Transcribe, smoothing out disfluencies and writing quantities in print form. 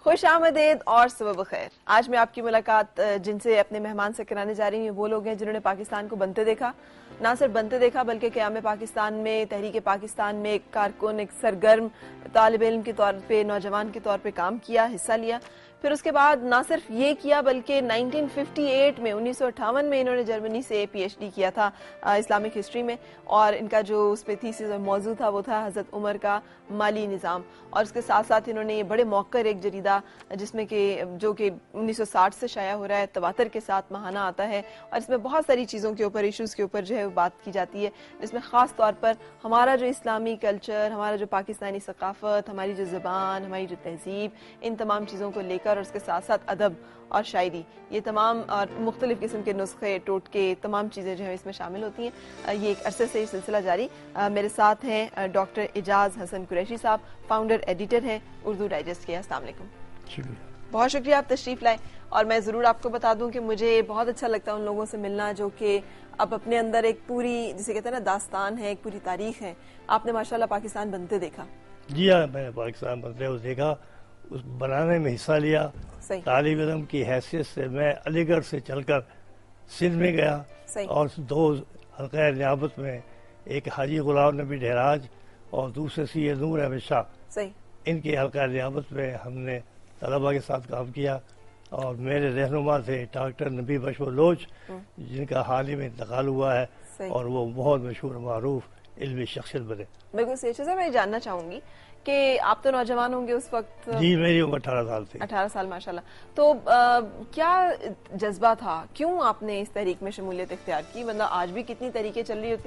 خوش آمدید اور صبح بخیر. آج میں آپ کی ملاقات جن سے اپنے مہمان سے کرانے جا رہی ہوں وہ لوگ ہیں جنہوں نے پاکستان کو بنتے دیکھا, نہ صرف بنتے دیکھا بلکہ قیام پاکستان میں, تحریک پاکستان میں ایک کارکن, ایک سرگرم طالب علم کے طور پہ, نوجوان کے طور پہ کام کیا, حصہ لیا. پھر اس کے بعد نہ صرف یہ کیا بلکہ 1958 میں 1958 میں انہوں نے جرمنی سے پی ایچ ڈی کیا تھا اسلامک ہسٹری میں, اور ان کا جو اس پہ تھیسس اور موضوع تھا وہ تھا حضرت عمر کا مالی نظام. اور اس کے ساتھ ساتھ انہوں نے یہ بڑے موقر ایک جریدہ جس میں کہ جو کہ 1960 سے شائع ہو رہا ہے, تواتر کے ساتھ ماہانہ آتا ہے, اور اس میں بہت ساری چیزوں کے اوپر, ایشوز کے اوپر جو ہے وہ بات کی جاتی ہے, جس میں خاص طور پر ہمارا جو اسلامی کلچر, ہمارا جو پاکستانی ثقافت, ہماری جو زبان, ہماری جو تہذیب, ان تمام چیزوں کو لے کر, اور اس کے ساتھ ساتھ ادب اور شاعری, یہ تمام اور مختلف قسم کے نسخے, ٹوٹکے, تمام چیزیں جو ہیں اس میں شامل ہوتی ہیں. یہ ایک عرصے سے یہ سلسلہ جاری. میرے ساتھ ہیں ڈاکٹر اعجاز حسن قریشی صاحب, فاؤنڈر ایڈیٹر ہیں اردو ڈائجسٹ کے. السلام علیکم. بہت شکریہ آپ تشریف لائے. اور میں ضرور آپ کو بتا دوں کہ مجھے بہت اچھا لگتا ہے ان لوگوں سے ملنا جو کہ اب اپنے اندر ایک پوری, جسے کہتے ہیں نا, داستان ہے, ایک پوری تاریخ ہے. آپ نے ماشاءاللہ پاکستان بنتے دیکھا. جی ہاں, میں نے پاکستان بنتے ہوئے دیکھا, اس بنانے میں حصہ لیا. طالب علم کی حیثیت سے میں علی گڑھ سے چل کر سندھ میں گیا, اور 2 حلقہ نیابت میں, ایک حاجی غلام نبی ڈھیراج اور دوسرے سید نور احمد شاہ, ان کی حلقہ نیابت میں ہم نے طلباء کے ساتھ کام کیا. اور میرے رہنما تھے ڈاکٹر نبی بخش بلوچ, جن کا حال ہی میں انتقال ہوا ہے, اور وہ بہت مشہور معروف علمی شخصیت بنے. بالکل صحیح. سے میں جاننا چاہوں گی کہ آپ تو نوجوان ہوں گے اس وقت. جی, میری عمر 18 سال تھی. 18 سال, ماشاءاللہ. تو کیا جذبہ تھا, کیوں آپ نے اس تحریک میں شمولیت اختیار کی؟ ورنہ آج بھی کتنی تحریکیں چل رہی ہوتی ہیں